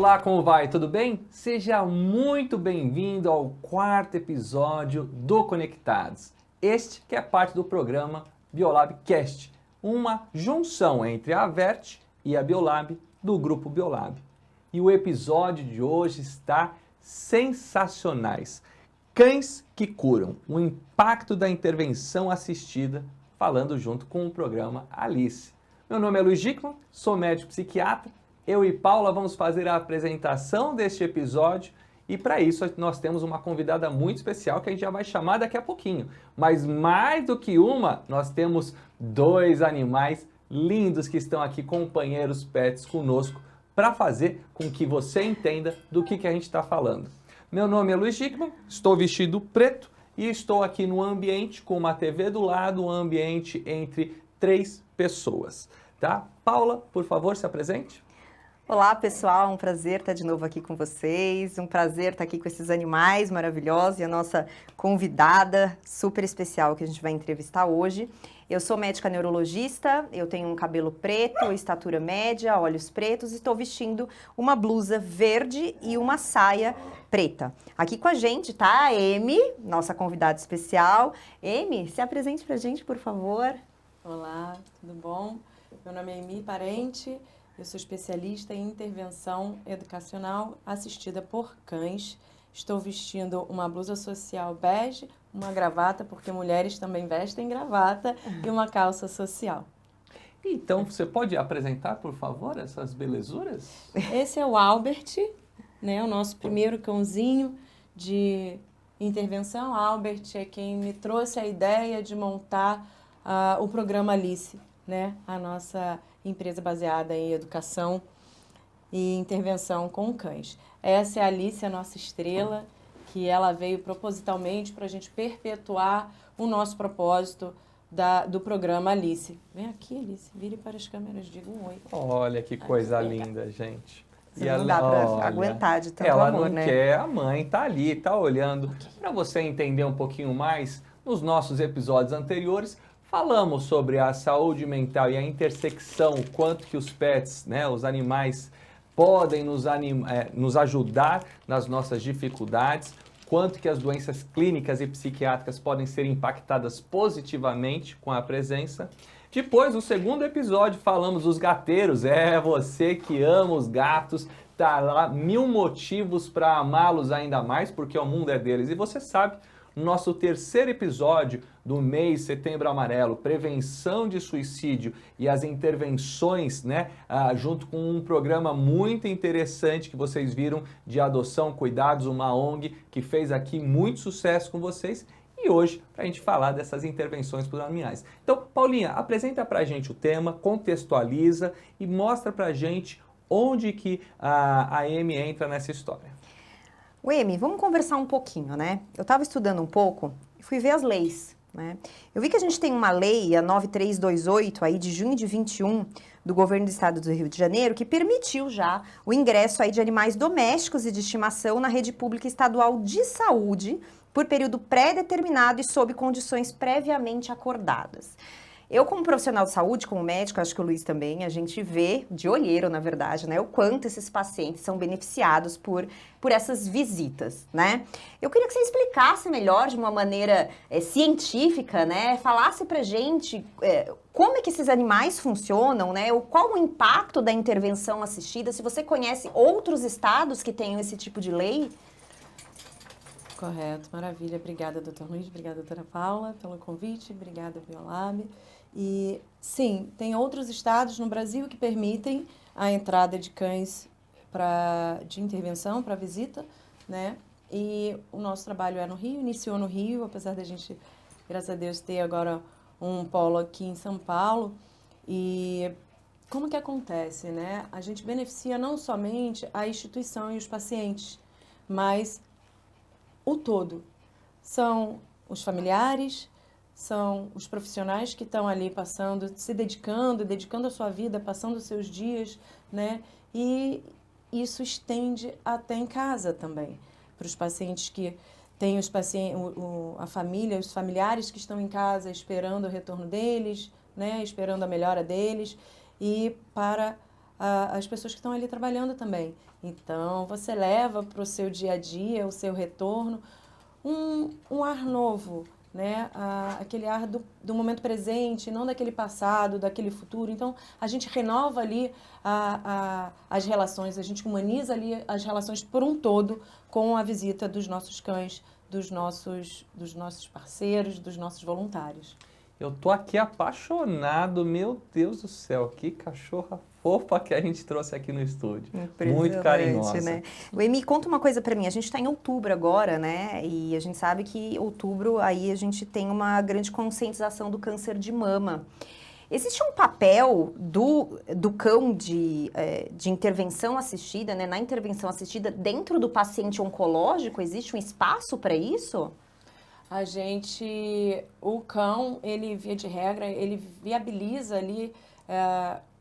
Olá, como vai? Tudo bem? Seja muito bem-vindo ao quarto episódio do Conectados. Este que é parte do programa Biolab Cast, uma junção entre a Avert e a Biolab do Grupo Biolab. E o episódio de hoje está sensacionais. Cães que curam, o impacto da intervenção assistida, falando junto com o programa Alice. Meu nome é Luiz Dickmann, sou médico psiquiatra. Eu e Paula vamos fazer a apresentação deste episódio e para isso nós temos uma convidada muito especial que a gente já vai chamar daqui a pouquinho. Mas mais do que uma, nós temos dois animais lindos que estão aqui, companheiros pets conosco, para fazer com que você entenda do que a gente está falando. Meu nome é Luiz Dickmann, estou vestido preto e estou aqui no ambiente com uma TV do lado, um ambiente entre 3 pessoas, tá? Paula, por favor, se apresente. Olá pessoal, um prazer estar de novo aqui com vocês, um prazer estar aqui com esses animais maravilhosos e a nossa convidada super especial que a gente vai entrevistar hoje. Eu sou médica neurologista, eu tenho um cabelo preto, estatura média, olhos pretos e estou vestindo uma blusa verde e uma saia preta. Aqui com a gente tá a Amy, nossa convidada especial. Amy, se apresente pra gente, por favor. Olá, tudo bom? Meu nome é Amy Parente. Eu sou especialista em intervenção educacional assistida por cães. Estou vestindo uma blusa social bege, uma gravata, porque mulheres também vestem gravata, e uma calça social. Então, você pode apresentar, por favor, essas belezuras? Esse é o Albert, né, o nosso primeiro cãozinho de intervenção. Albert é quem me trouxe a ideia de montar o programa Alice, né, a nossa empresa baseada em educação e intervenção com cães. Essa é a Alice, a nossa estrela, que ela veio propositalmente para a gente perpetuar o nosso propósito do programa Alice. Vem aqui, Alice, vire para as câmeras, diga um oi. Olha que coisa linda, gente. E não dá para aguentar de tanto ela amor, não né? quer, a mãe tá ali, tá olhando. Para você entender um pouquinho mais, nos nossos episódios anteriores, falamos sobre a saúde mental e a intersecção, o quanto que os pets, né, os animais, podem nos ajudar nas nossas dificuldades, quanto que as doenças clínicas e psiquiátricas podem ser impactadas positivamente com a presença. Depois, no segundo episódio, falamos dos gateiros. Você que ama os gatos, tá lá 1000 motivos para amá-los ainda mais, porque o mundo é deles. E você sabe, no nosso terceiro episódio do mês Setembro Amarelo, prevenção de suicídio e as intervenções, né, junto com um programa muito interessante que vocês viram de adoção, cuidados, uma ONG que fez aqui muito sucesso com vocês. E hoje, para a gente falar dessas intervenções para os animais. Então, Paulinha, apresenta para a gente o tema, contextualiza e mostra para a gente onde que a Amy entra nessa história. Amy, vamos conversar um pouquinho, né? Eu estava estudando um pouco e fui ver as leis, né? Eu vi que a gente tem uma lei, a 9328, aí de junho de 21, do governo do estado do Rio de Janeiro, que permitiu já o ingresso aí de animais domésticos e de estimação na rede pública estadual de saúde por período pré-determinado e sob condições previamente acordadas. Eu, como profissional de saúde, como médico, acho que o Luiz também, a gente vê, de olheiro, na verdade, né, o quanto esses pacientes são beneficiados por essas visitas, né? Eu queria que você explicasse melhor, de uma maneira científica, né, falasse pra gente como é que esses animais funcionam, né, qual o impacto da intervenção assistida, se você conhece outros estados que tenham esse tipo de lei. Correto, maravilha. Obrigada, doutor Luiz, obrigada, doutora Paula, pelo convite, obrigada, Biolab. E, sim, tem outros estados no Brasil que permitem a entrada de cães de intervenção, para visita, né? E o nosso trabalho é no Rio, iniciou no Rio, apesar da gente, graças a Deus, ter agora um polo aqui em São Paulo. E como que acontece, né? A gente beneficia não somente a instituição e os pacientes, mas o todo. São os familiares, são os profissionais que estão ali passando, se dedicando a sua vida, passando os seus dias, né? E isso estende até em casa também, para os pacientes que têm a família, os familiares que estão em casa esperando o retorno deles, né? Esperando a melhora deles, e para as pessoas que estão ali trabalhando também. Então, você leva para o seu dia a dia, o seu retorno, um ar novo, né? Aquele ar do momento presente, não daquele passado, daquele futuro. Então, a gente renova ali as relações, a gente humaniza ali as relações por um todo com a visita dos nossos cães, dos nossos parceiros, dos nossos voluntários. Eu tô aqui apaixonado, meu Deus do céu, que cachorra fofa que a gente trouxe aqui no estúdio. Muito carinhosa. Né? O Emi, conta uma coisa pra mim, a gente tá em outubro agora, né? E a gente sabe que outubro aí a gente tem uma grande conscientização do câncer de mama. Existe um papel do cão de intervenção assistida, né? Na intervenção assistida, dentro do paciente oncológico, existe um espaço para isso? O cão, ele, via de regra, ele viabiliza ali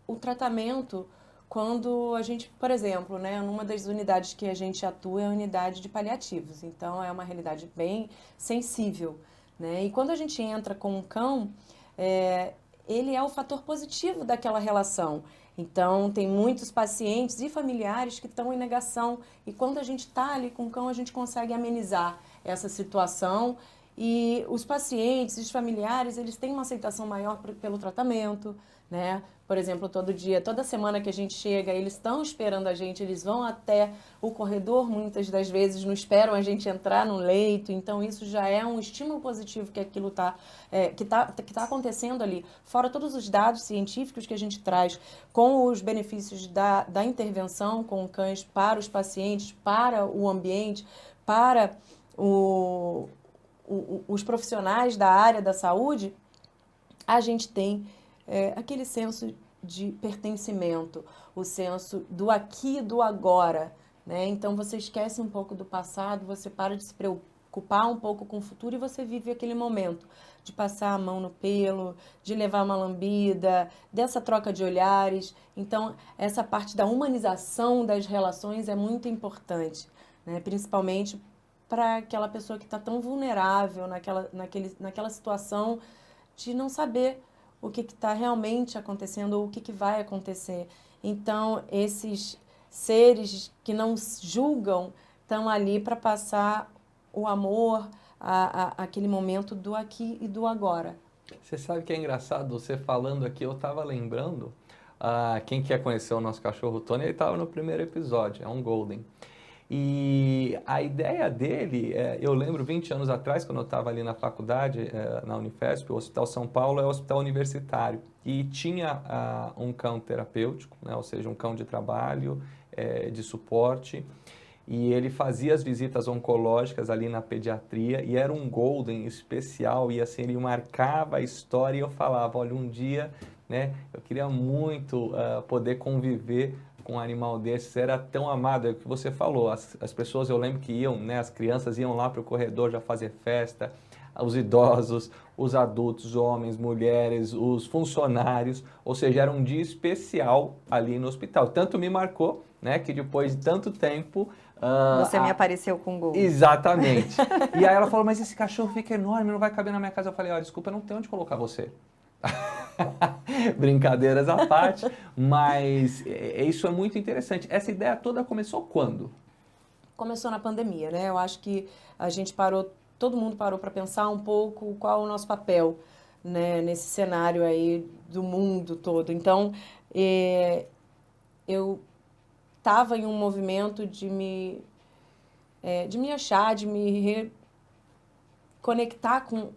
o tratamento quando a gente, por exemplo, né, numa das unidades que a gente atua é a unidade de paliativos, então é uma realidade bem sensível, né? E quando a gente entra com um cão, ele é o fator positivo daquela relação. Então, tem muitos pacientes e familiares que estão em negação. E quando a gente está ali com o cão, a gente consegue amenizar essa situação. E os pacientes, os familiares, eles têm uma aceitação maior pelo tratamento, né? Por exemplo, todo dia, toda semana que a gente chega, eles estão esperando a gente, eles vão até o corredor, muitas das vezes não esperam a gente entrar no leito, então isso já é um estímulo positivo que aquilo que tá acontecendo ali. Fora todos os dados científicos que a gente traz com os benefícios da intervenção com cães para os pacientes, para o ambiente, para os profissionais da área da saúde, a gente tem aquele senso de pertencimento, o senso do aqui e do agora, né? Então você esquece um pouco do passado, você para de se preocupar um pouco com o futuro e você vive aquele momento de passar a mão no pelo, de levar uma lambida, dessa troca de olhares. Então, essa parte da humanização das relações é muito importante, né? Principalmente para aquela pessoa que está tão vulnerável naquela situação de não saber o que está realmente acontecendo ou o que vai acontecer. Então, esses seres que não julgam estão ali para passar o amor, aquele momento do aqui e do agora. Você sabe que é engraçado, você falando aqui, eu estava lembrando, quem quer conhecer o nosso cachorro Tony, ele estava no primeiro episódio, é um Golden. E a ideia dele, eu lembro 20 anos atrás, quando eu estava ali na faculdade, na Unifesp, o Hospital São Paulo é um hospital universitário, e tinha um cão terapêutico, né, ou seja, um cão de trabalho, de suporte, e ele fazia as visitas oncológicas ali na pediatria, e era um Golden especial, e assim, ele marcava a história, e eu falava, olha, um dia, né, eu queria muito poder conviver com um animal desse, era tão amado, é o que você falou, as pessoas, eu lembro que iam, né, as crianças iam lá para o corredor já fazer festa, os idosos, os adultos, homens, mulheres, os funcionários, ou seja, era um dia especial ali no hospital. Tanto me marcou, né, que depois de tanto tempo... Você me apareceu com o gol. Exatamente. E aí ela falou, mas esse cachorro fica enorme, não vai caber na minha casa. Eu falei, ó, desculpa, eu não tenho onde colocar você. Brincadeiras à parte, mas isso é muito interessante. Essa ideia toda começou quando? Começou na pandemia, né? Eu acho que a gente parou, todo mundo parou para pensar um pouco qual é o nosso papel, né, nesse cenário aí do mundo todo. Então, eu estava em um movimento de me achar, de me conectar com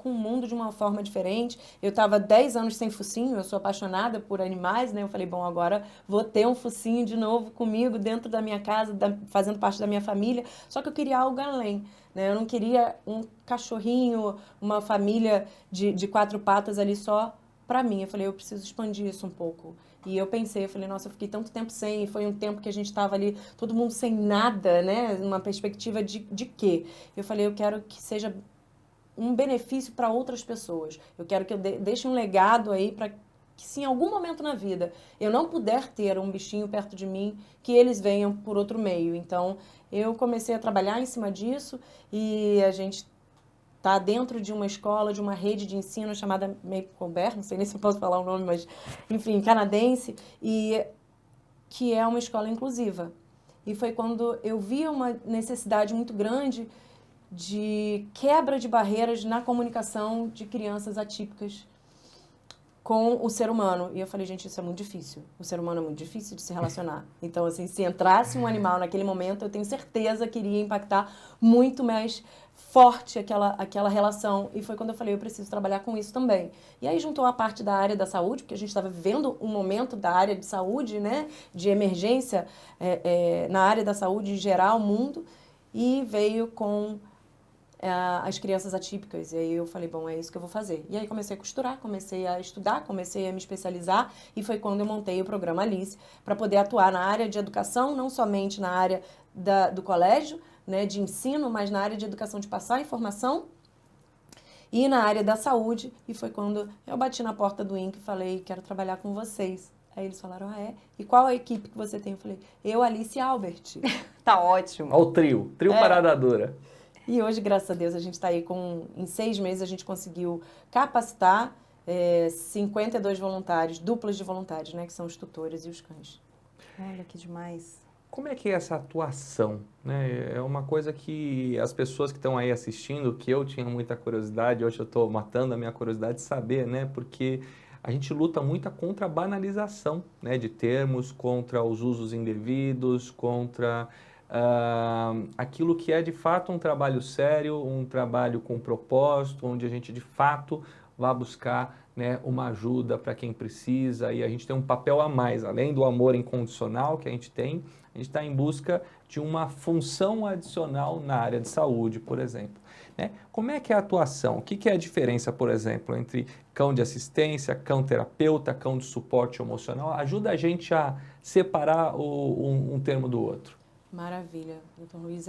o mundo de uma forma diferente. Eu estava 10 anos sem focinho, eu sou apaixonada por animais, né? Eu falei, bom, agora vou ter um focinho de novo comigo dentro da minha casa, fazendo parte da minha família. Só que eu queria algo além, né? Eu não queria um cachorrinho, uma família de 4 patas ali só para mim. Eu falei, eu preciso expandir isso um pouco. E eu pensei, eu falei, nossa, eu fiquei tanto tempo sem, e foi um tempo que a gente estava ali, todo mundo sem nada, né? Uma perspectiva de quê? Eu falei, eu quero que seja um benefício para outras pessoas. Eu quero que eu deixe um legado aí para que, se em algum momento na vida eu não puder ter um bichinho perto de mim, que eles venham por outro meio. Então, eu comecei a trabalhar em cima disso e a gente está dentro de uma escola, de uma rede de ensino chamada Maple Colbert, não sei nem se eu posso falar o nome, mas, enfim, canadense, e que é uma escola inclusiva. E foi quando eu vi uma necessidade muito grande de quebra de barreiras na comunicação de crianças atípicas com o ser humano. E eu falei, gente, isso é muito difícil. O ser humano é muito difícil de se relacionar. Então, assim, se entrasse um animal naquele momento, eu tenho certeza que iria impactar muito mais forte aquela relação. E foi quando eu falei, eu preciso trabalhar com isso também. E aí juntou a parte da área da saúde, porque a gente estava vivendo um momento da área de saúde, né, de emergência na área da saúde em geral, mundo, e veio com as crianças atípicas. E aí eu falei, bom, é isso que eu vou fazer. E aí comecei a costurar, comecei a estudar, comecei a me especializar, e foi quando eu montei o programa Alice, para poder atuar na área de educação, não somente na área do colégio, né, de ensino, mas na área de educação, de passar informação, e na área da saúde. E foi quando eu bati na porta do INCA e falei, quero trabalhar com vocês. Aí eles falaram, ah, é? E qual a equipe que você tem? Eu falei, eu, Alice e Albert. Tá ótimo. Olha o trio Parada Dura. E hoje, graças a Deus, a gente está aí em 6 meses, a gente conseguiu capacitar 52 voluntários, duplas de voluntários, né? Que são os tutores e os cães. Olha que demais. Como é que é essa atuação, né? É uma coisa que as pessoas que estão aí assistindo, que eu tinha muita curiosidade, hoje eu estou matando a minha curiosidade de saber, né? Porque a gente luta muito contra a banalização, né, de termos, contra os usos indevidos, contra aquilo que é de fato um trabalho sério, um trabalho com propósito, onde a gente de fato vai buscar, né, uma ajuda para quem precisa, e a gente tem um papel a mais, além do amor incondicional que a gente está em busca de uma função adicional na área de saúde, por exemplo. Né? Como é que é a atuação? O que é a diferença, por exemplo, entre cão de assistência, cão terapeuta, cão de suporte emocional? Ajuda a gente a separar um termo do outro. Maravilha, doutor Luiz.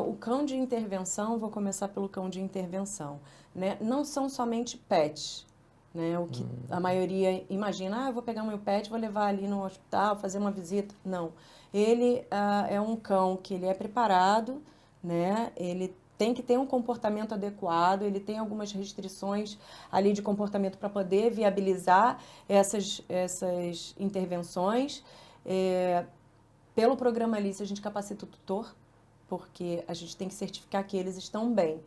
O cão de intervenção, vou começar pelo cão de intervenção, né? Não são somente pets, né? O que a maioria imagina, eu vou pegar meu pet, vou levar ali no hospital, fazer uma visita. Não, ele é um cão que ele é preparado, né? Ele tem que ter um comportamento adequado, ele tem algumas restrições ali de comportamento para poder viabilizar essas intervenções. Pelo programa Alice, a gente capacita o tutor, porque a gente tem que certificar que eles estão bem.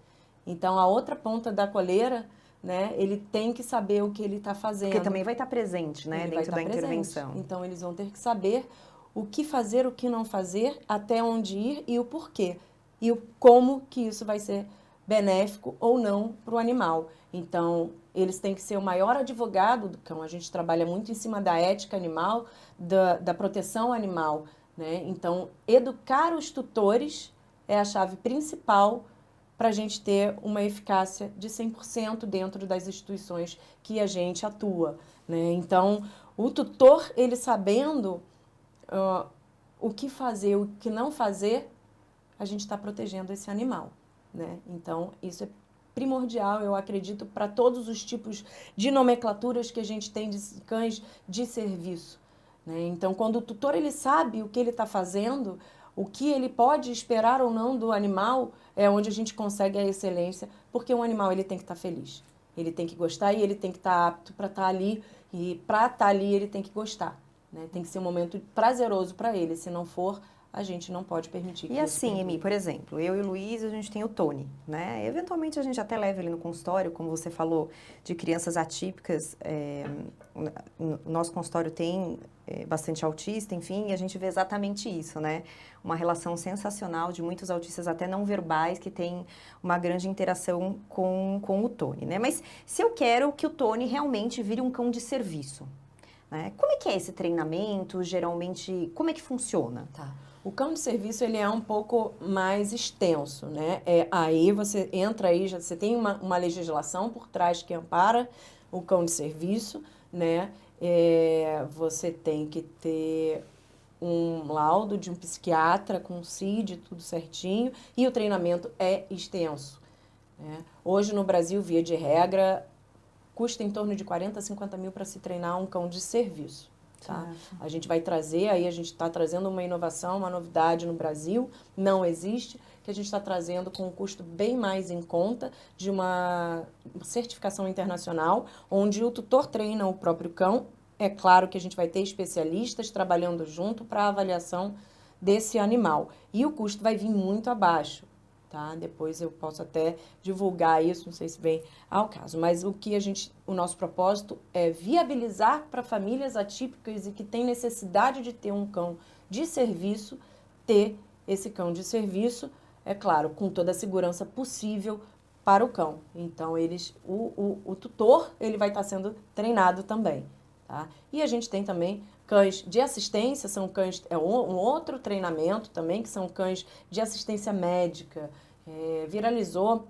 Então, a outra ponta da coleira, né, ele tem que saber o que ele está fazendo. Porque também vai estar presente, né, dentro da intervenção. Então, eles vão ter que saber o que fazer, o que não fazer, até onde ir e o porquê. E o como que isso vai ser benéfico ou não para o animal. Então, eles têm que ser o maior advogado do cão. A gente trabalha muito em cima da ética animal, da proteção animal, né? Então, educar os tutores é a chave principal para a gente ter uma eficácia de 100% dentro das instituições que a gente atua, né? Então, o tutor, ele sabendo o que fazer, o que não fazer, a gente está protegendo esse animal, né? Então, isso é primordial, eu acredito, para todos os tipos de nomenclaturas que a gente tem de cães de serviço, né? Então, quando o tutor ele sabe o que ele está fazendo, o que ele pode esperar ou não do animal, é onde a gente consegue a excelência, porque um animal ele tem que estar feliz, ele tem que gostar e ele tem que estar apto para estar ali, e para estar ali ele tem que gostar, né? Tem que ser um momento prazeroso para ele, se não for, a gente não pode permitir que E assim, Emi, por exemplo, eu e o Luiz, a gente tem o Tony, né? Eventualmente a gente até leva ele no consultório, como você falou, de crianças atípicas. O nosso consultório tem bastante autista, enfim, e a gente vê exatamente isso, né? Uma relação sensacional de muitos autistas até não verbais que tem uma grande interação com o Tony, né? Mas se eu quero que o Tony realmente vire um cão de serviço, né? Como é que é esse treinamento? Geralmente, como é que funciona? Tá. O cão de serviço, ele é um pouco mais extenso, né? Aí você entra aí, já você tem uma legislação por trás que ampara o cão de serviço, né? Você tem que ter um laudo de um psiquiatra com CID, tudo certinho, e o treinamento é extenso, né? Hoje no Brasil, via de regra, custa em torno de 40 a 50 mil para se treinar um cão de serviço. Tá? A gente vai trazer, aí a gente está trazendo uma inovação, uma novidade no Brasil, não existe, que a gente está trazendo com um custo bem mais em conta de uma certificação internacional, onde o tutor treina o próprio cão é claro que a gente vai ter especialistas trabalhando junto para a avaliação desse animal. E o custo vai vir muito abaixo, tá? Depois eu posso até divulgar isso, não sei se vem ao caso. Mas o nosso propósito é viabilizar para famílias atípicas e que têm necessidade de ter um cão de serviço, ter esse cão de serviço, é claro, com toda a segurança possível para o cão. Então, o tutor, ele vai estar sendo treinado também, tá? E a gente tem também cães de assistência, são cães, um outro treinamento também, que são cães de assistência médica. Viralizou,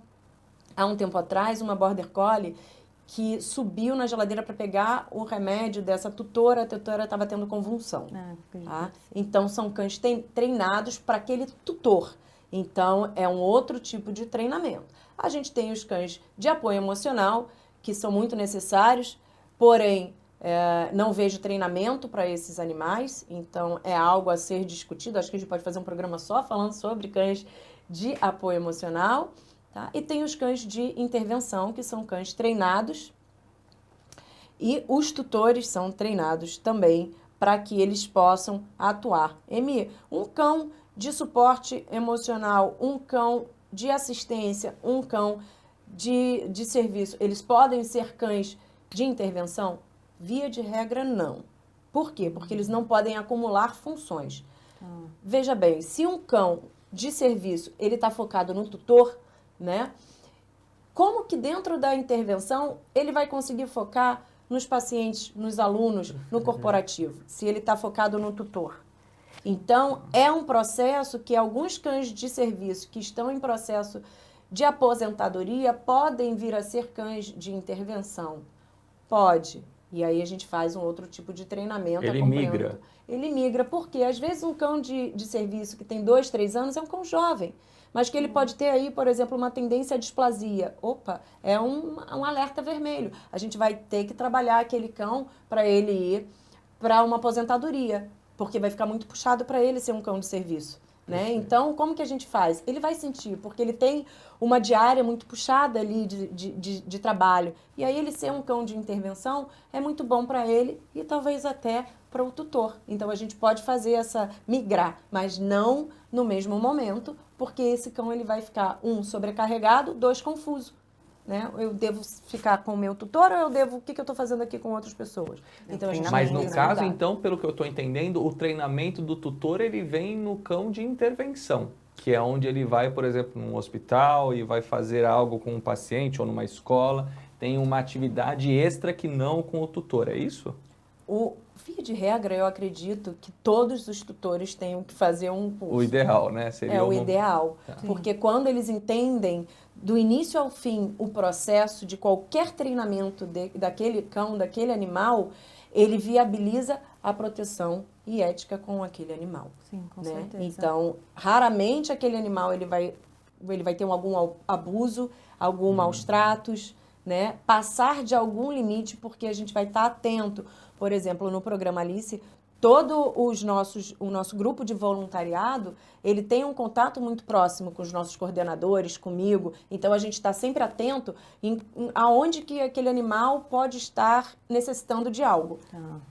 há um tempo atrás, uma Border Collie que subiu na geladeira para pegar o remédio dessa tutora, a tutora estava tendo convulsão. Tá? Então, são cães treinados para aquele tutor. Então, é um outro tipo de treinamento. A gente tem os cães de apoio emocional, que são muito necessários, porém, não vejo treinamento para esses animais, então é algo a ser discutido. Acho que a gente pode fazer um programa só falando sobre cães de apoio emocional. Tá? E tem os cães de intervenção, que são cães treinados, e os tutores são treinados também para que eles possam atuar. Emi, um cão de suporte emocional, um cão de assistência, um cão de serviço, eles podem ser cães de intervenção? Via de regra, não. Por quê? Porque eles não podem acumular funções. Veja bem, se um cão de serviço, ele está focado no tutor, né? Como que dentro da intervenção ele vai conseguir focar nos pacientes, nos alunos, no corporativo, se ele está focado no tutor? Então, é um processo que alguns cães de serviço que estão em processo de aposentadoria podem vir a ser cães de intervenção. Pode. E aí a gente faz um outro tipo de treinamento. Ele migra. Ele migra, porque às vezes um cão de serviço que tem 2, 3 anos é um cão jovem, mas que ele pode ter aí, por exemplo, uma tendência à displasia. Opa, é um alerta vermelho. A gente vai ter que trabalhar aquele cão para ele ir para uma aposentadoria, porque vai ficar muito puxado para ele ser um cão de serviço. Né? Então, como que a gente faz? Ele vai sentir, porque ele tem uma diária muito puxada ali de trabalho. E aí ele ser um cão de intervenção é muito bom para ele e talvez até para o tutor. Então, a gente pode fazer essa migrar, mas não no mesmo momento, porque esse cão ele vai ficar, 1, sobrecarregado, 2, confuso. Né? Eu devo ficar com o meu tutor ou eu devo... O que eu estou fazendo aqui com outras pessoas? Então, a gente Mas no tem que caso, mudar. então, pelo que eu estou entendendo, o treinamento do tutor, ele vem no cão de intervenção, que é onde ele vai, por exemplo, num hospital e vai fazer algo com um paciente ou numa escola, tem uma atividade extra que não com o tutor, é isso? Via de regra, eu acredito que todos os tutores tenham que fazer um curso. O ideal, né? Seria o ideal. Tá. Porque quando eles entendem do início ao fim o processo de qualquer treinamento daquele cão, daquele animal, ele viabiliza a proteção e ética com aquele animal. Sim, com né? certeza. Então, raramente aquele animal ele vai ter algum abuso, algum maus tratos, né? Passar de algum limite, porque a gente vai estar atento. Por exemplo, no programa Alice, o nosso grupo de voluntariado, ele tem um contato muito próximo com os nossos coordenadores, comigo. Então, a gente está sempre atento aonde que aquele animal pode estar necessitando de algo.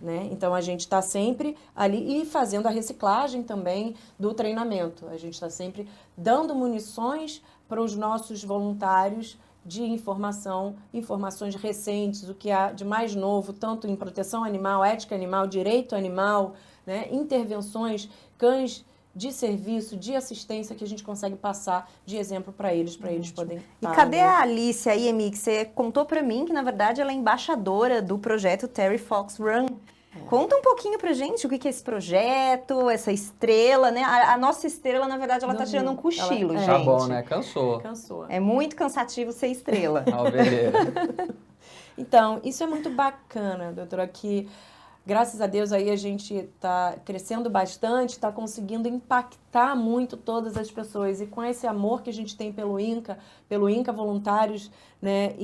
Né? Então, a gente está sempre ali e fazendo a reciclagem também do treinamento. A gente está sempre dando munições para os nossos voluntários de informações recentes, o que há de mais novo, tanto em proteção animal, ética animal, direito animal, né? Intervenções, cães de serviço, de assistência que a gente consegue passar de exemplo para eles poderem E cadê a Alice aí, Emi, que você contou para mim que, na verdade, ela é embaixadora do projeto Terry Fox Run. Conta um pouquinho pra gente o que é esse projeto, essa estrela, né? A nossa estrela, na verdade, ela tá tirando um cochilo, gente. Tá bom, né? Cansou. É muito cansativo ser estrela. Então, isso é muito bacana, doutora, que graças a Deus aí a gente está crescendo bastante, está conseguindo impactar muito todas as pessoas. E com esse amor que a gente tem pelo INCA Voluntários, né?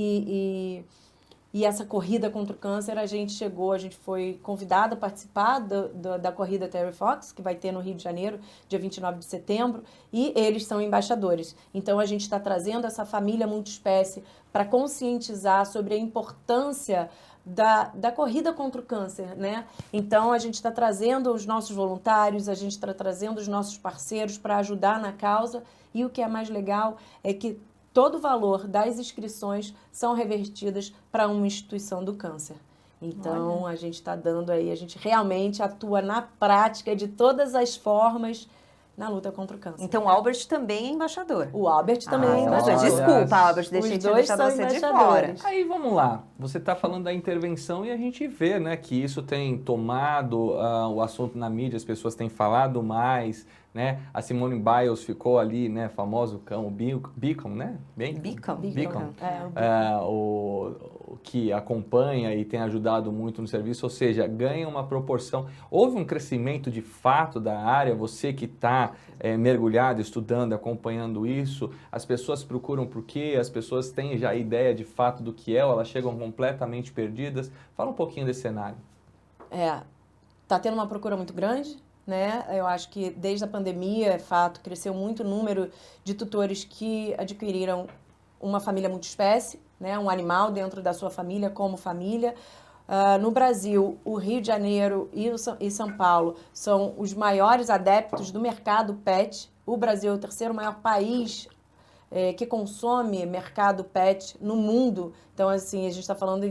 E essa corrida contra o câncer, a gente foi convidada a participar da corrida Terry Fox, que vai ter no Rio de Janeiro, dia 29 de setembro, e eles são embaixadores. Então, a gente está trazendo essa família multiespécie para conscientizar sobre a importância da corrida contra o câncer, né? Então, a gente está trazendo os nossos voluntários, a gente está trazendo os nossos parceiros para ajudar na causa, e o que é mais legal é que todo o valor das inscrições são revertidas para uma instituição do câncer. Então, a gente está dando aí, a gente realmente atua na prática de todas as formas na luta contra o câncer. Então, o Albert também é embaixador. O Albert também é nossa. embaixador. Desculpa, Albert, deixei Os de dois deixar são você de fora. embaixadores. Aí vamos lá, você está falando da intervenção e a gente vê, né, que isso tem tomado o assunto na mídia, as pessoas têm falado mais, né? A Simone Biles ficou ali, né, famoso cão, o Beacon, né? Beacon. Beacon. É, O que acompanha e tem ajudado muito no serviço, ou seja, ganha uma proporção. Houve um crescimento de fato da área, você que está mergulhado, estudando, acompanhando isso, as pessoas procuram por quê, as pessoas têm já ideia de fato do que é, ou elas chegam completamente perdidas. Fala um pouquinho desse cenário. Tá tendo uma procura muito grande, né? Eu acho que desde a pandemia, é fato, cresceu muito o número de tutores que adquiriram uma família multiespécie, né? Um animal dentro da sua família como família. No Brasil, o Rio de Janeiro e São Paulo são os maiores adeptos do mercado pet. O Brasil é o terceiro maior país que consome mercado pet no mundo. Então, assim, a gente está falando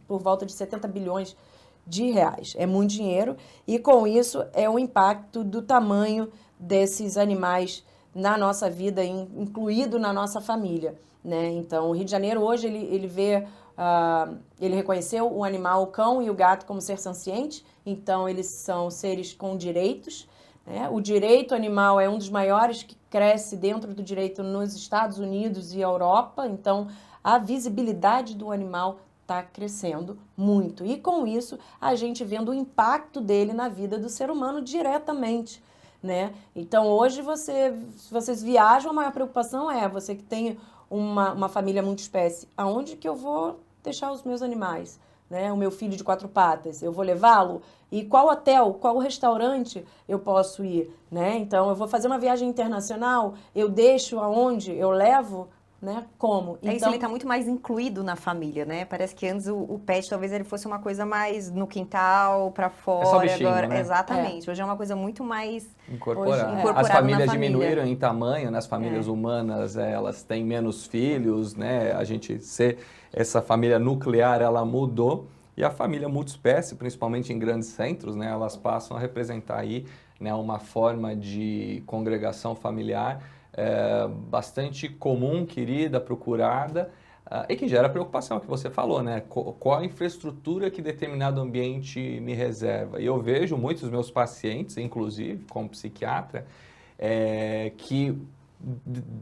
por volta de 70 bilhões de reais. É muito dinheiro. E, com isso, é o impacto do tamanho desses animais na nossa vida, incluído na nossa família, né? Então, o Rio de Janeiro, hoje, ele reconheceu o animal, o cão e o gato como ser senciente. Então, eles são seres com direitos, né? O direito animal é um dos maiores que cresce dentro do direito nos Estados Unidos e Europa. Então, a visibilidade do animal está crescendo muito. E, com isso, a gente vendo o impacto dele na vida do ser humano diretamente, né? Então, hoje, se vocês viajam, a maior preocupação é você que tem uma família multiespécie. Aonde que eu vou deixar os meus animais? Né? O meu filho de 4 patas, eu vou levá-lo? E qual hotel, qual restaurante eu posso ir? Né? Então, eu vou fazer uma viagem internacional, eu deixo aonde? Eu levo? Né? Como? Isso, Então, ele está muito mais incluído na família, né? Parece que antes o pet talvez ele fosse uma coisa mais no quintal, para fora. só bichinho, agora, né? exatamente. Hoje é uma coisa muito mais Incorporar. Incorporado As na famílias família. diminuíram em tamanho, né? As famílias humanas, elas têm menos filhos, né? A gente essa família nuclear, ela mudou. E a família multiespécie, principalmente em grandes centros, né? Elas passam a representar aí, né, uma forma de congregação familiar bastante comum, querida, procurada, e que gera preocupação, que você falou, né? Qual a infraestrutura que determinado ambiente me reserva? E eu vejo muitos dos meus pacientes, inclusive, como psiquiatra, que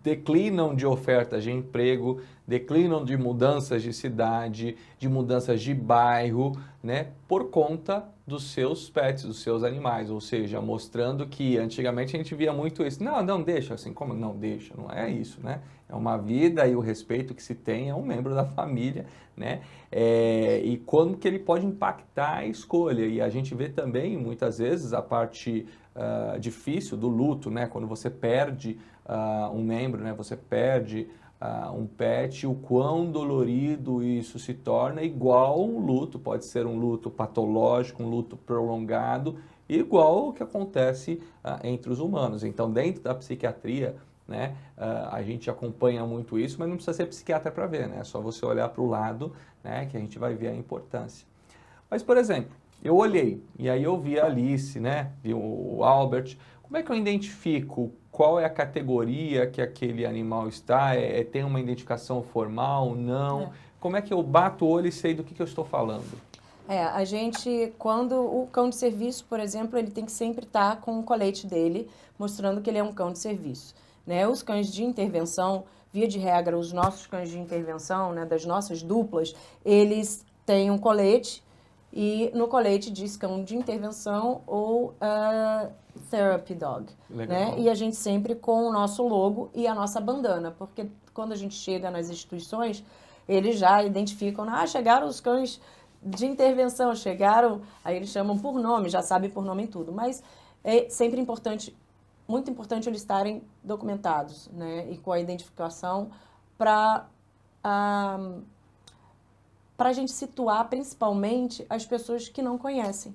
declinam de ofertas de emprego, declinam de mudanças de cidade, de mudanças de bairro, né, por conta dos seus pets, dos seus animais, ou seja, mostrando que antigamente a gente via muito isso, não deixa, assim, como não deixa, não é isso, né, é uma vida e o respeito que se tem é um membro da família, né, e como que ele pode impactar a escolha, e a gente vê também, muitas vezes, a parte difícil do luto, né, quando você perde um membro, né, você perde um pet, o quão dolorido isso se torna, igual um luto, pode ser um luto patológico, um luto prolongado, igual o que acontece entre os humanos. Então, dentro da psiquiatria, né, a gente acompanha muito isso, mas não precisa ser psiquiatra para ver, né, é só você olhar para o lado, né, que a gente vai ver a importância. Mas, por exemplo, eu olhei e aí eu vi a Alice, né, vi o Albert. Como é que eu identifico qual é a categoria que aquele animal está? Tem uma identificação formal? Não? Como é que eu bato o olho e sei do que eu estou falando? A gente, quando o cão de serviço, por exemplo, ele tem que sempre estar com o colete dele, mostrando que ele é um cão de serviço. Né? Os cães de intervenção, via de regra, os nossos cães de intervenção, né, das nossas duplas, eles têm um colete, e no colete diz cão de intervenção ou therapy dog. Né? E a gente sempre com o nosso logo e a nossa bandana, porque quando a gente chega nas instituições, eles já identificam, chegaram os cães de intervenção, chegaram, aí eles chamam por nome, já sabem por nome em tudo, mas é sempre importante, muito importante eles estarem documentados, né? E com a identificação para para a gente situar principalmente as pessoas que não conhecem,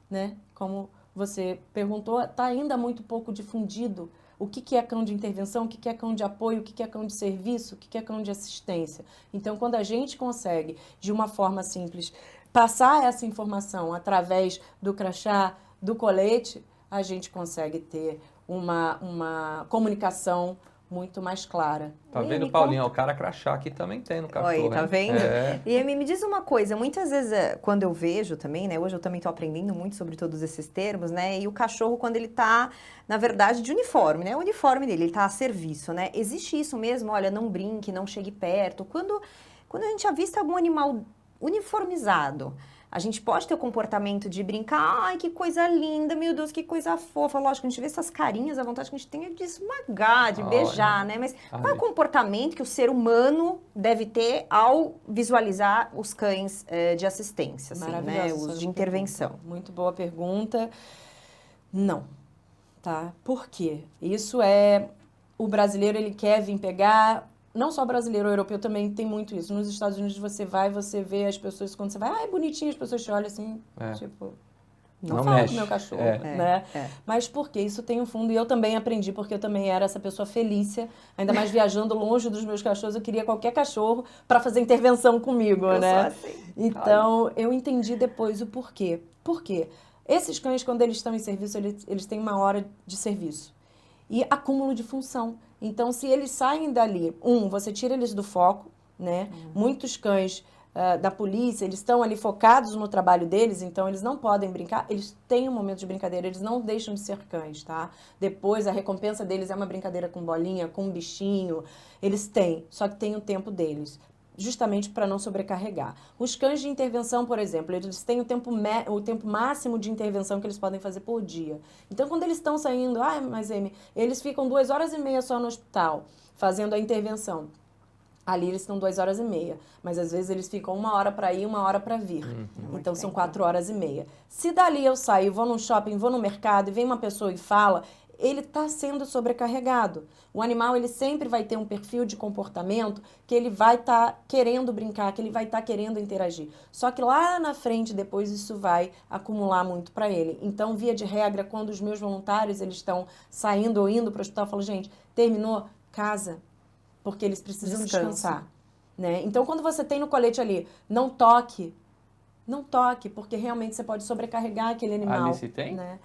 né? Como você perguntou, está ainda muito pouco difundido o que é cão de intervenção, o que é cão de apoio, o que é cão de serviço, o que é cão de assistência. Então, quando a gente consegue, de uma forma simples, passar essa informação através do crachá, do colete, a gente consegue ter uma comunicação muito mais clara. Tá vendo, Paulinho? O cara crachá aqui também tem no cachorro. Oi, tá hein? vendo? É. E me diz uma coisa, muitas vezes, quando eu vejo também, né? Hoje eu também tô aprendendo muito sobre todos esses termos, né? E o cachorro, quando ele tá, na verdade, de uniforme, né? O uniforme dele, ele tá a serviço, né? Existe isso mesmo? Olha, não brinque, não chegue perto. Quando a gente avista algum animal uniformizado, a gente pode ter o comportamento de brincar, ai, que coisa linda, meu Deus, que coisa fofa. Lógico, a gente vê essas carinhas, a vontade que a gente tem é de esmagar, de beijar, né? Mas qual é o comportamento que o ser humano deve ter ao visualizar os cães de assistência, assim, né? Os de intervenção? Pergunta. Muito boa pergunta. Não, tá? Por quê? Isso é... O brasileiro, ele quer vir pegar... Não só brasileiro, o europeu também tem muito isso. Nos Estados Unidos você vê as pessoas, quando você vai, é bonitinho, as pessoas te olham assim, tipo, não fala mexe. com o meu cachorro, né? Mas por quê? Isso tem um fundo, e eu também aprendi, porque eu também era essa pessoa felícia, ainda mais viajando longe dos meus cachorros, eu queria qualquer cachorro para fazer intervenção comigo, né? Sou assim. Então, eu entendi depois o porquê. Por quê? Esses cães, quando eles estão em serviço, eles têm uma hora de serviço. E acúmulo de função. Então, se eles saem dali, você tira eles do foco, né? Muitos cães da polícia, eles estão ali focados no trabalho deles, então eles não podem brincar, eles têm um momento de brincadeira, eles não deixam de ser cães, tá? Depois, a recompensa deles é uma brincadeira com bolinha, com bichinho, eles têm, só que tem o tempo deles. Justamente para não sobrecarregar. Os cães de intervenção, por exemplo, eles têm o tempo máximo de intervenção que eles podem fazer por dia. Então, quando eles estão saindo, eles ficam 2h30 só no hospital, fazendo a intervenção. Ali eles estão 2h30, mas às vezes eles ficam 1 hora para ir, 1 hora para vir. Então, são 4h30. Se dali eu saio, vou no shopping, vou no mercado e vem uma pessoa e fala... ele está sendo sobrecarregado. O animal, ele sempre vai ter um perfil de comportamento que ele vai estar querendo brincar, que ele vai estar querendo interagir. Só que lá na frente, depois, isso vai acumular muito para ele. Então, via de regra, quando os meus voluntários eles estão saindo ou indo para o hospital, eu falo, gente, terminou? Casa. Porque eles precisam descansar. Né? Então, quando você tem no colete ali, não toque, porque realmente você pode sobrecarregar aquele animal. A Alice tem? Né?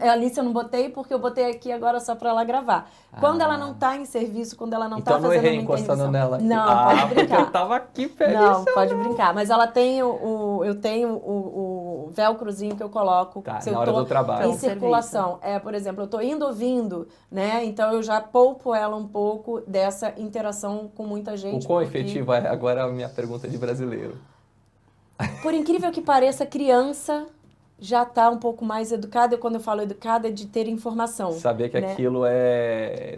A Alice eu não botei, porque eu botei aqui agora só para ela gravar. Quando ela não está em serviço, quando ela não está então fazendo não errei uma encostando intervenção. nela aqui. Não, pode brincar. Eu tava aqui feliz. Não, pode brincar. Mas ela tem eu tenho o velcrozinho que eu coloco. Tá, se na eu hora tô do trabalho. em circulação. Por exemplo, eu tô indo ou vindo, né? Então eu já poupo ela um pouco dessa interação com muita gente. O quão efetivo é agora a minha pergunta de brasileiro? Por incrível que pareça, criança já está um pouco mais educada. E quando eu falo educada, é de ter informação. Saber que né? aquilo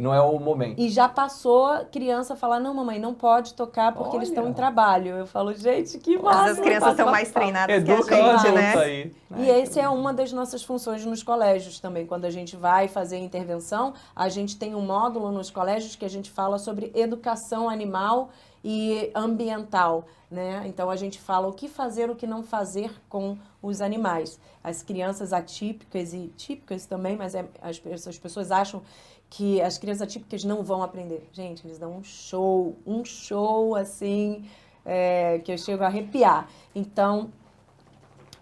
não é o momento. E já passou a criança falar, não, mamãe, não pode tocar porque eles estão em trabalho. Eu falo, gente, que massa. As crianças estão mais treinadas Educa que a gente, né? aí. E essa é uma das nossas funções nos colégios também. Quando a gente vai fazer intervenção, a gente tem um módulo nos colégios que a gente fala sobre educação animal e ambiental, né? Então a gente fala o que fazer, o que não fazer com os animais. As crianças atípicas e típicas também, mas as pessoas acham que as crianças atípicas não vão aprender. Gente, eles dão um show assim, que eu chego a arrepiar. Então,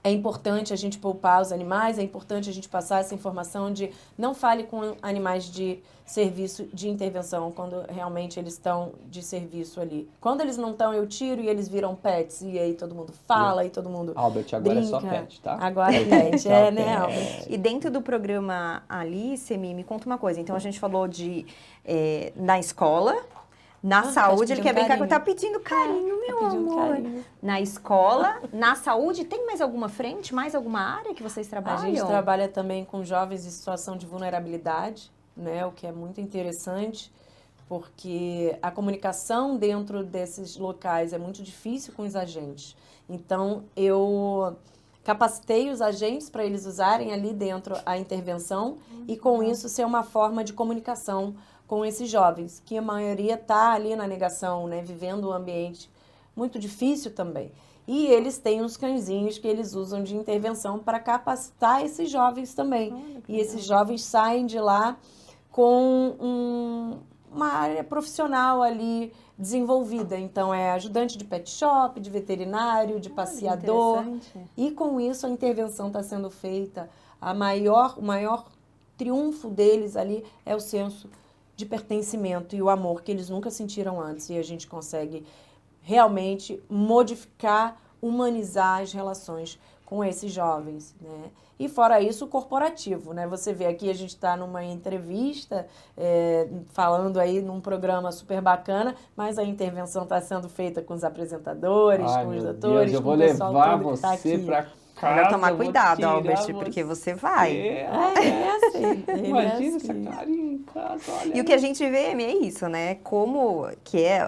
é importante a gente poupar os animais, é importante a gente passar essa informação de não fale com animais de serviço de intervenção, quando realmente eles estão de serviço ali. Quando eles não estão, eu tiro e eles viram pets, e aí todo mundo fala, e todo mundo Albert, agora brinca. é só pet, tá? Agora é pet, né, Albert? E dentro do programa Alice, me conta uma coisa. Então, a gente falou na escola... Na saúde, ele quer brincar com... Tá pedindo carinho, meu amor. Carinho. Na escola, na saúde, tem mais alguma frente, mais alguma área que vocês trabalham? A gente trabalha também com jovens em situação de vulnerabilidade, né? O que é muito interessante, porque a comunicação dentro desses locais é muito difícil com os agentes. Então, eu capacitei os agentes para eles usarem ali dentro a intervenção e, com isso, ser uma forma de comunicação com esses jovens, que a maioria está ali na negação, né, vivendo um ambiente muito difícil também. E eles têm uns cãezinhos que eles usam de intervenção para capacitar esses jovens também. E esses jovens saem de lá com uma área profissional ali desenvolvida. Então, é ajudante de pet shop, de veterinário, de passeador. E com isso a intervenção está sendo feita. O maior triunfo deles ali é o senso de pertencimento e o amor que eles nunca sentiram antes. E a gente consegue realmente modificar, humanizar as relações com esses jovens, né? E fora isso, o corporativo, né? Você vê aqui, a gente está numa entrevista, falando aí num programa super bacana, mas a intervenção está sendo feita com os apresentadores, com os doutores, Deus, eu com vou o pessoal levar todo que tá você aqui. para Melhor tomar eu vou cuidado, tirar Albert, porque você vai. Assim. Imagina essa carinha em casa, olha. E o que a gente vê, Amy, é isso, né? Como que é,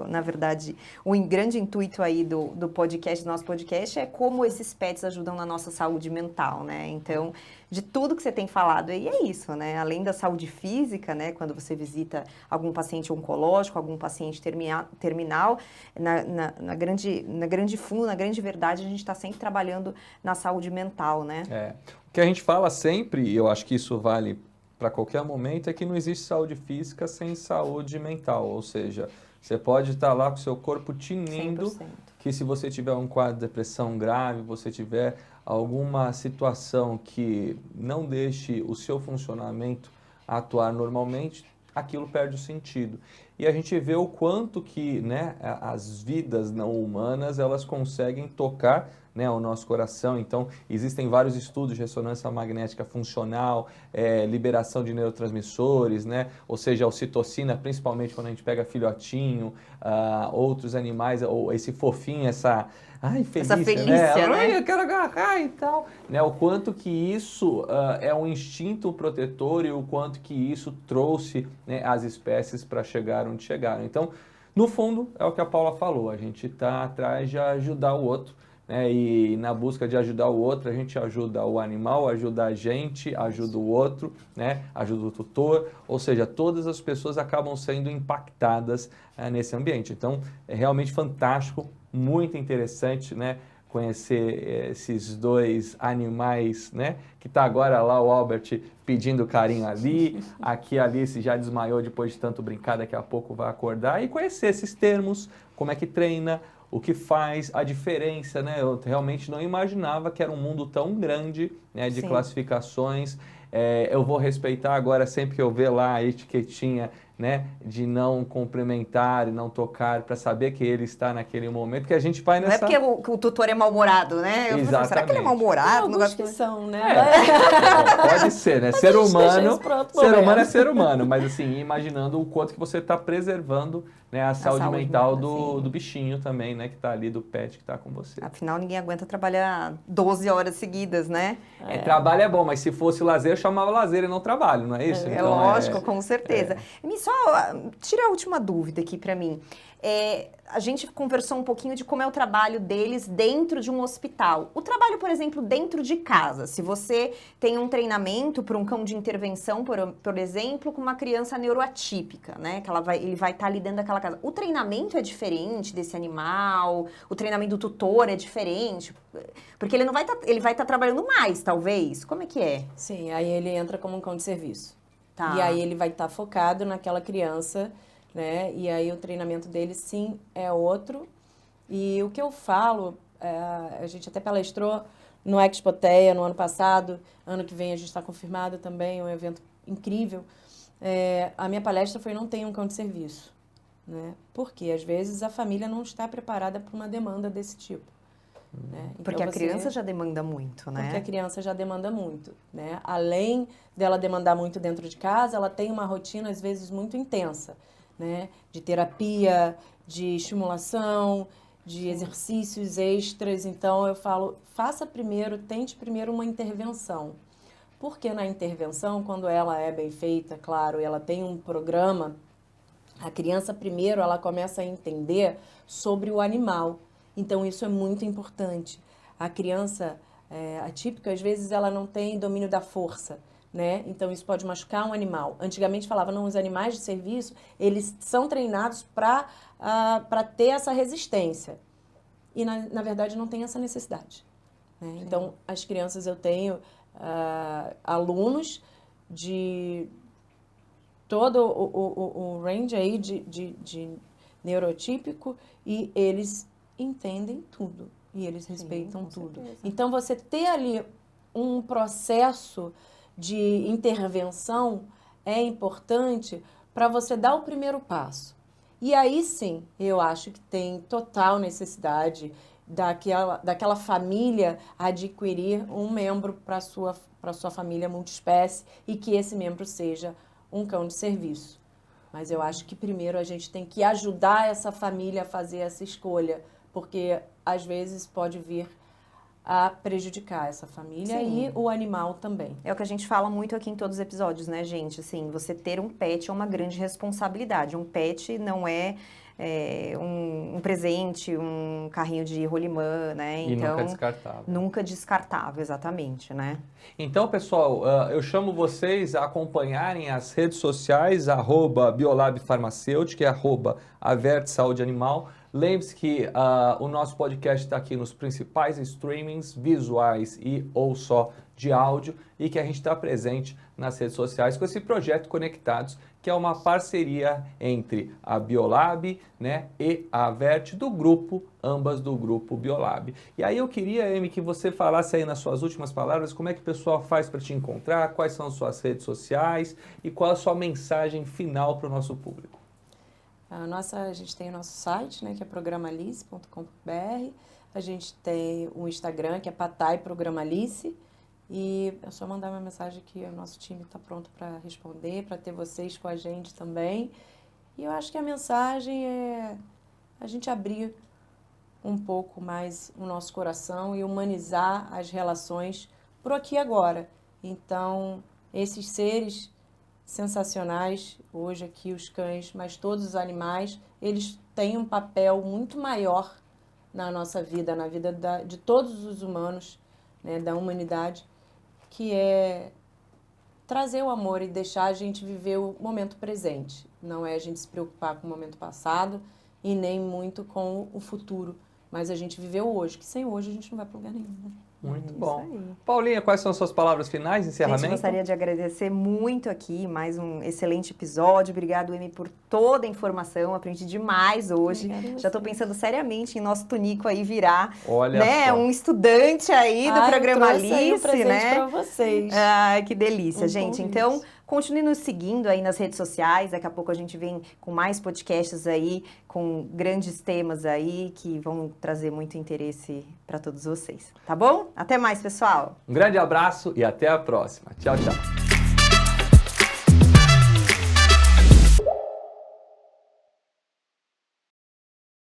na verdade, o grande intuito aí do podcast, do nosso podcast, é como esses pets ajudam na nossa saúde mental, né? Então, de tudo que você tem falado aí, é isso, né? Além da saúde física, né? Quando você visita algum paciente oncológico, algum paciente terminal, na grande fundo, na grande verdade, a gente está sempre trabalhando na saúde mental, né? O que a gente fala sempre, e eu acho que isso vale para qualquer momento, é que não existe saúde física sem saúde mental. Ou seja, você pode estar lá com o seu corpo tinindo, 100%. que se você tiver um quadro de depressão grave, você tiver alguma situação que não deixe o seu funcionamento atuar normalmente, aquilo perde o sentido. E a gente vê o quanto que, né, as vidas não humanas, elas conseguem tocar, né, o nosso coração. Então, existem vários estudos de ressonância magnética funcional, liberação de neurotransmissores, né, ou seja, a ocitocina, principalmente quando a gente pega filhotinho, outros animais, ou esse fofinho, essa felícia, né? Ai, eu quero agarrar e tal. Né, o quanto que isso é um instinto protetor e o quanto que isso trouxe, né, as espécies para chegar onde chegaram. Então, no fundo, é o que a Paula falou, a gente está atrás de ajudar o outro, né, e na busca de ajudar o outro, a gente ajuda o animal, ajuda a gente, ajuda o outro, né, ajuda o tutor, ou seja, todas as pessoas acabam sendo impactadas nesse ambiente. Então, é realmente fantástico, muito interessante, né, conhecer esses dois animais, né, que está agora lá o Albert pedindo carinho ali, aqui a Alice já desmaiou depois de tanto brincar, daqui a pouco vai acordar, e conhecer esses termos, como é que treina, o que faz, a diferença, né? Eu realmente não imaginava que era um mundo tão grande, né, de classificações. Eu vou respeitar agora, sempre que eu ver lá a etiquetinha, né, de não cumprimentar e não tocar, para saber que ele está naquele momento, que a gente vai nessa... Não é porque o tutor é mal-humorado, né? Eu falo, será que ele é mal-humorado? Tem alguns que são, né? Pode ser, né? Ser humano momento. é ser humano, mas assim, imaginando o quanto que você está preservando, né, a saúde mental do bichinho também, né, que está ali, do pet que está com você. Afinal, ninguém aguenta trabalhar 12 horas seguidas, né? Trabalho é bom, mas se fosse lazer, eu chamava lazer e não trabalho, não é isso? É lógico, com certeza. Me só tira a última dúvida aqui para mim. A gente conversou um pouquinho de como é o trabalho deles dentro de um hospital. O trabalho, por exemplo, dentro de casa. Se você tem um treinamento para um cão de intervenção, por exemplo, com uma criança neuroatípica, né? Que ele vai estar ali dentro daquela casa. O treinamento é diferente desse animal? O treinamento do tutor é diferente? Porque ele vai estar trabalhando mais, talvez. Como é que é? Sim, aí ele entra como um cão de serviço. Tá. E aí ele vai estar focado naquela criança, né? E aí o treinamento dele, sim, é outro. E o que eu falo, a gente até palestrou no Expoteia no ano passado, ano que vem a gente está confirmado também, um evento incrível. A minha palestra foi Não Tenha um Cão de Serviço, né? Porque às vezes a família não está preparada para uma demanda desse tipo. Né? Então, porque a criança já demanda muito, né? Porque a criança já demanda muito, né? Além dela demandar muito dentro de casa, ela tem uma rotina, às vezes, muito intensa, né? De terapia, de estimulação, de exercícios extras. Então, eu falo, tente primeiro uma intervenção. Porque na intervenção, quando ela é bem feita, claro, e ela tem um programa, a criança primeiro, ela começa a entender sobre o animal. Então, isso é muito importante. A criança atípica, às vezes, ela não tem domínio da força, né? Então, isso pode machucar um animal. Antigamente, falava, não, os animais de serviço, eles são treinados para ter essa resistência. e, na verdade, não tem essa necessidade. Né? Então, as crianças, eu tenho alunos de todo o range aí de neurotípico e eles entendem tudo e eles respeitam tudo. Certeza. Então, você ter ali um processo de intervenção é importante para você dar o primeiro passo. E aí sim, eu acho que tem total necessidade daquela família adquirir um membro para sua família multiespécie e que esse membro seja um cão de serviço. Mas eu acho que primeiro a gente tem que ajudar essa família a fazer essa escolha, porque às vezes pode vir a prejudicar essa família Sim. e o animal também. É o que a gente fala muito aqui em todos os episódios, né, gente? Assim, você ter um pet é uma grande responsabilidade. Um pet não é, um presente, um carrinho de rolimã, né? E Então, nunca descartável. nunca descartável, exatamente, né? Então, pessoal, eu chamo vocês a acompanharem as redes sociais, @biolabfarmacêutica e @avertesaudeanimal. Lembre-se que o nosso podcast está aqui nos principais streamings visuais e ou só de áudio e que a gente está presente nas redes sociais com esse projeto Conectados, que é uma parceria entre a Biolab, né, e a Avert ambas do grupo Biolab. E aí eu queria, Amy, que você falasse aí nas suas últimas palavras como é que o pessoal faz para te encontrar, quais são as suas redes sociais e qual a sua mensagem final para o nosso público. A gente tem o nosso site, né, que é programalice.com.br. A gente tem o Instagram, que é Patai Programalice. E é só mandar uma mensagem que o nosso time está pronto para responder, para ter vocês com a gente também. E eu acho que a mensagem é a gente abrir um pouco mais o nosso coração e humanizar as relações por aqui e agora. Então, esses seres sensacionais, hoje aqui os cães, mas todos os animais, eles têm um papel muito maior na nossa vida, na vida de todos os humanos, né, da humanidade, que é trazer o amor e deixar a gente viver o momento presente. Não é a gente se preocupar com o momento passado e nem muito com o futuro, mas a gente viver o hoje, que sem hoje a gente não vai para lugar nenhum. Né? Muito Isso bom. aí. Paulinha, quais são as suas palavras finais, encerramento? Gente, gostaria de agradecer muito aqui, mais um excelente episódio. Obrigado, Amy, por toda a informação. Aprendi demais hoje. Obrigada a Já estou você. pensando seriamente em nosso Tunico aí virar, Olha né, só. um estudante aí do programa eu trouxe aí um Alice, presente né? para vocês. Ai, que delícia, Um gente. convite. Então, continue nos seguindo aí nas redes sociais. Daqui a pouco a gente vem com mais podcasts aí, com grandes temas aí que vão trazer muito interesse para todos vocês. Tá bom? Até mais, pessoal! Um grande abraço e até a próxima. Tchau, tchau.